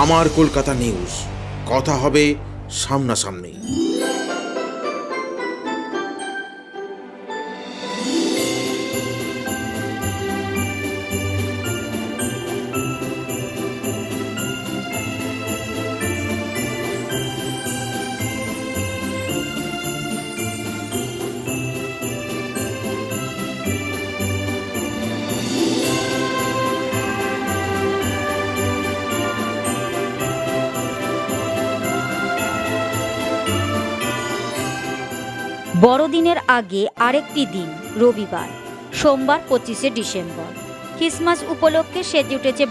আমার কলকাতা নিউজ, কথা হবে সামনাসামনি। বড়দিনের আগে আরেকটি দিন, রবিবার, সোমবার 25শে ডিসেম্বর। ক্রিসমাস উপলক্ষে সেজে উঠেছে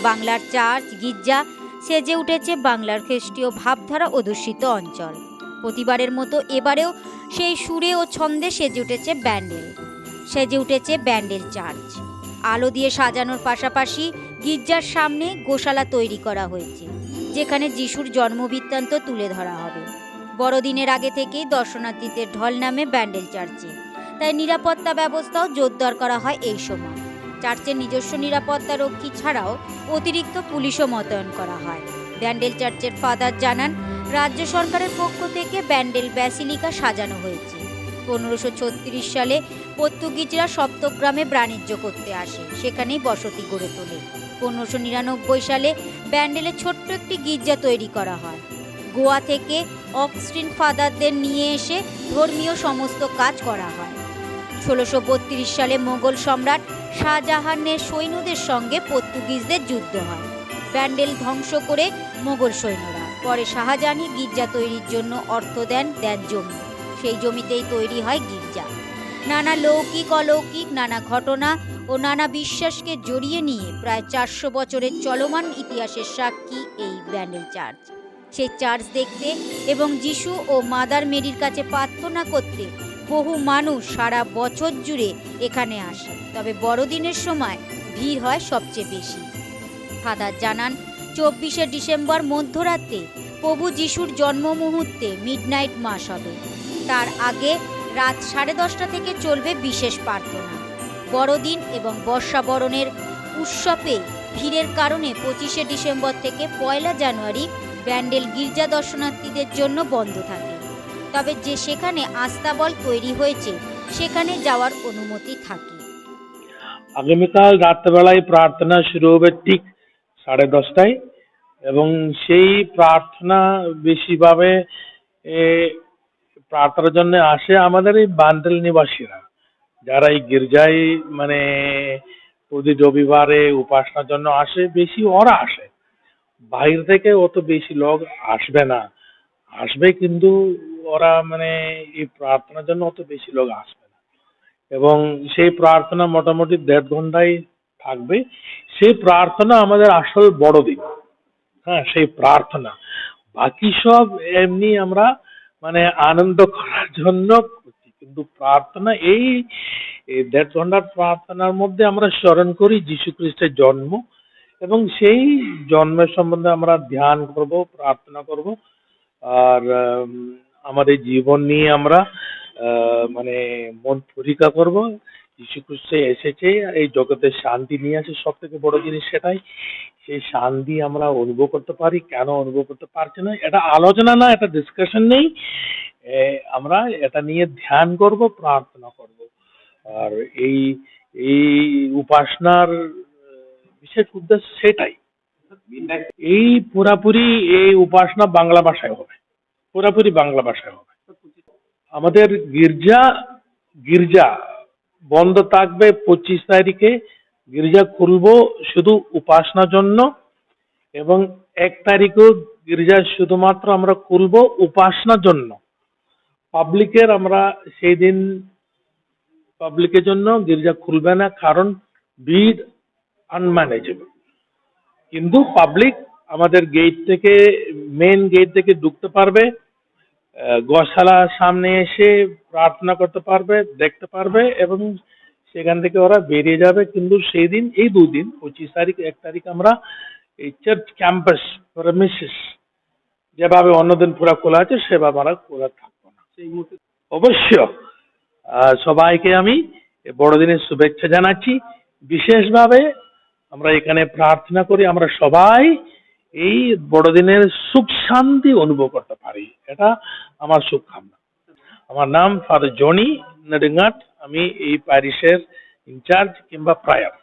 বাংলার চার্চ, গির্জা, সেজে উঠেছে বাংলার খ্রিস্টীয় ভাবধারা অধ্যুষিত অঞ্চল। প্রতিবারের মতো এবারেও সেই সুরে ও ছন্দে সেজে উঠেছে ব্যান্ডেল চার্চ। আলো দিয়ে সাজানোর পাশাপাশি গির্জার সামনে গোশালা তৈরি করা হয়েছে, যেখানে যিশুর জন্মবৃত্তান্ত তুলে ধরা হবে। বড়দিনের আগে থেকেই দর্শনার্থীদের ঢল নামে ব্যান্ডেল চার্চে, তাই নিরাপত্তা ব্যবস্থাও জোরদার করা হয় এই সময়। চার্চের নিজস্ব নিরাপত্তা রক্ষী ছাড়াও অতিরিক্ত পুলিশও মোতায়েন করা হয়। ব্যান্ডেল চার্চের ফাদার জানান, রাজ্য সরকারের পক্ষ থেকে ব্যান্ডেল ব্যাসিলিকা সাজানো হয়েছে। 1536 সালে পর্তুগিজরা সপ্তগ্রামে বাণিজ্য করতে আসে, সেখানেই বসতি গড়ে তোলে। 1599 সালে ব্যান্ডেলে ছোট্ট একটি গির্জা তৈরি করা হয়। গোয়া থেকে অক্সটিন ফাদারদের নিয়ে এসে ধর্মীয় সমস্ত কাজ করা হয়। 1632 সালে মোগল সম্রাট শাহজাহানের সৈন্যদের সঙ্গে পর্তুগিজদের যুদ্ধ হয়। ব্যান্ডেল ধ্বংস করে মোগল সৈন্যরা। পরে শাহজাহানি গির্জা তৈরির জন্য অর্থ দেন জমি। সেই জমিতেই তৈরি হয় গির্জা। নানা লৌকিক অলৌকিক নানা ঘটনা ও নানা বিশ্বাসকে জড়িয়ে নিয়ে প্রায় 400 বছরের চলমান ইতিহাসের সাক্ষী এই ব্যান্ডেল চার্চ। সেই চার্চ দেখতে এবং যিশু ও মাদার মেরির কাছে প্রার্থনা করতে বহু মানুষ সারা বছর জুড়ে এখানে আসে, তবে বড়দিনের সময় ভিড় হয় সবচেয়ে বেশি। ফাদার জানান, 24শে ডিসেম্বর মধ্যরাতে প্রভু যিশুর জন্ম মুহূর্তে মিডনাইট মাস হবে। তার আগে রাত 10:30 থেকে চলবে বিশেষ প্রার্থনা। বড়দিন এবং বর্ষাবরণের উৎসবে ভিড়ের কারণে 25শে ডিসেম্বর থেকে 1 জানুয়ারি ব্যান্ডেল গির্জা দর্শনার্থীদের জন্য বন্ধ থাকে, তবে যে সেখানে আস্তাবল তৈরি হয়েছে সেখানে যাওয়ার অনুমতি থাকে। আগামীকাল রাত্রেবেলায় প্রার্থনা শুরু হবে ঠিক 10:30টায়, এবং সেই প্রার্থনা বেশিভাবে প্রার্থনার জন্য আসে আমাদের এই বান্ডেল নিবাসীরা, যারা এই গির্জায় প্রতি রবিবারে উপাসনার জন্য আসে, বেশি ওরা আসে। বাইরে থেকে অত বেশি লোক আসবে না, আসবে কিন্তু ওরা এই প্রার্থনার জন্য অত বেশি লোক আসবে না। এবং সেই প্রার্থনা মোটামুটি 1.5 ঘন্টায় থাকবে। সেই প্রার্থনা আমাদের আসল বড়দিন। হ্যাঁ, সেই প্রার্থনা, বাকি সব এমনি আমরা আনন্দ করার জন্য করছি, কিন্তু প্রার্থনা এই 1.5 ঘন্টার প্রার্থনার মধ্যে আমরা স্মরণ করি যীশু খ্রিস্টের জন্ম, এবং সেই জন্মের সম্বন্ধে আমরা ধ্যান করব, প্রার্থনা করব। আর আমাদের জীবন নিয়ে আমরা মন পরীক্ষা করব। যীশু খ্রিস্ট এসেছে এই জগতে শান্তি নিয়ে আসে, সব থেকে বড় জিনিস সেটাই। সেই শান্তি আমরা অনুভব করতে পারি, কেন অনুভব করতে পারছি না, এটা আলোচনা না, এটা ডিসকাশন নেই, আমরা এটা নিয়ে ধ্যান করব, প্রার্থনা করব। আর এই উপাসনার বিশেষ উদ্দেশ্য সেটাই। এই পুরাপুরি এই উপাসনা বাংলা ভাষায় হবে, পুরাপুরি বাংলা ভাষায় হবে। আমাদের গির্জা বন্ধ থাকবে 25 তারিখে। গির্জা খুলবো শুধু উপাসনার জন্য, এবং 1 তারিখেও গির্জা শুধুমাত্র আমরা খুলবো উপাসনার জন্য। পাবলিকের আমরা সেই দিন পাবলিকের জন্য গির্জা খুলবে না, কারণ ভিড় আনম্যানেজেবল। কিন্তু পাবলিক আমাদের মেন গেট থেকে ঢুকতে পারবে, গোশালার সামনে এসে প্রার্থনা করতে পারবে, দেখতে পারবে, এবং সেখান থেকে ওরা বেরিয়ে যাবে। কিন্তু সেই দিন, এই 2 দিন, 25 তারিখ 1 তারিখ, আমরা এই চার্চ ক্যাম্পাস প্রেমিসেস যেভাবে অন্যদিন পুরো খোলা আছে সেভাবে আমরা খোলা থাকবো না। অবশ্য সবাইকে আমি বড়দিনের শুভেচ্ছা জানাচ্ছি। বিশেষভাবে আমরা এখানে প্রার্থনা করি, আমরা সবাই এই বড়দিনের সুখ শান্তি অনুভব করতে পারি, এটা আমার শুভকামনা। আমার নাম ফাদার জনি নেডুঙ্গাট, আমি এই প্যারিশের ইনচার্জ কিংবা প্রায়ার।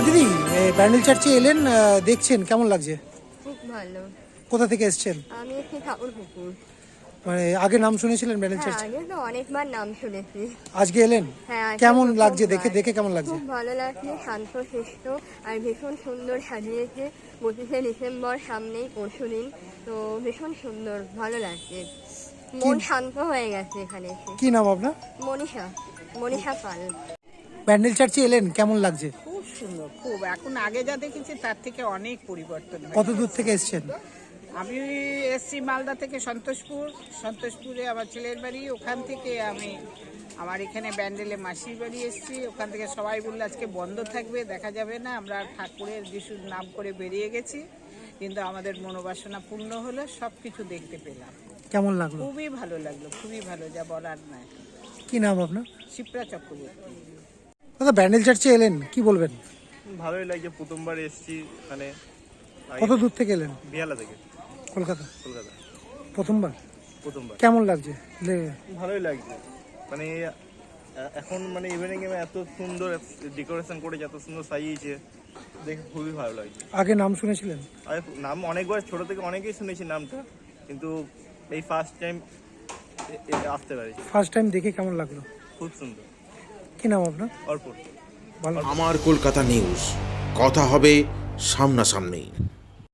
দিদি, ব্যান্ডেল চার্চে এলেন, দেখছেন কেমন লাগছে? খুব ভালো। কোথা থেকে এসেছেন? আমি একটি ঠাকুর পুকুর। মানে আগে নাম শুনেছিলেন ব্যান্ডেল হ্যাঁ, চার্চ? আগে তো অনেকবার নাম শুনেছি। আজকে এলেন? হ্যাঁ, আজকে কেমন প্রথমবার। লাগছে দেখে কেমন লাগছে? খুব ভালো লাগছে, শান্ত শিষ্ট আর ভীষণ সুন্দর সাজিয়েছে। 25শে ডিসেম্বর সামনেই, পরশুদিন, তো ভীষণ সুন্দর, ভালো লাগছে। মন শান্ত হয়ে গেছে এখানে এসে। কি নাম আপনার? মনীষা পাল। ব্যান্ডেল চার্চে এলেন, কেমন লাগছে? খুব সুন্দর, খুব। এখন আগে যা দেখেছি তার থেকে অনেক পরিবর্তন হয়েছে। কত দূর থেকে এসেছেন? আমি এসছি মালদা থেকে সন্তোষপুরে আমার ছেলের বাড়ি। ওখান থেকে আমি আমার এখানে ব্যান্ডেলে মাসির বাড়ি এসছি। ওখান থেকে সবাই বললো আজকে বন্ধ থাকবে, দেখা যাবে না। আমরা ঠাকুরের যিশুর নাম করে বেরিয়ে গেছি, কিন্তু আমাদের মনোবাসনা পূর্ণ হলো, সব কিছু দেখতে পেলাম। কেমন লাগলো? খুবই ভালো লাগলো, খুবই ভালো, যা বলার নয়। কি নাম আপনার? শিপ্রা চক্রবর্তী। দাদা, ব্যান্ডেল চার্চে এলেন, কি বলবেন? ভালোই লাগছে, প্রথমবার এসেছি মানে। কত দূর থেকে এলেন? বিয়ালা থেকে। কলকাতা? কলকাতা প্রথমবার? প্রথমবার। কেমন লাগছে? ভালোই লাগছে, মানে এখন মানে ইভিনিং এ এত সুন্দর ডেকোরেশন করে, এত সুন্দর সাজিয়েছে, দেখে খুবই ভালো লাগছে। আগে নাম শুনেছিলেন? আর নাম অনেকবার ছোট থেকে অনেকেই শুনেছি নামটা, কিন্তু এই ফার্স্ট টাইম আসতে পারছি। ফার্স্ট টাইম দেখে কেমন লাগলো? খুব সুন্দর। কি নাম আপনার? অর্পণ। ভালো। আমার কলকাতা নিউজ, কথা হবে সামনাসামনি।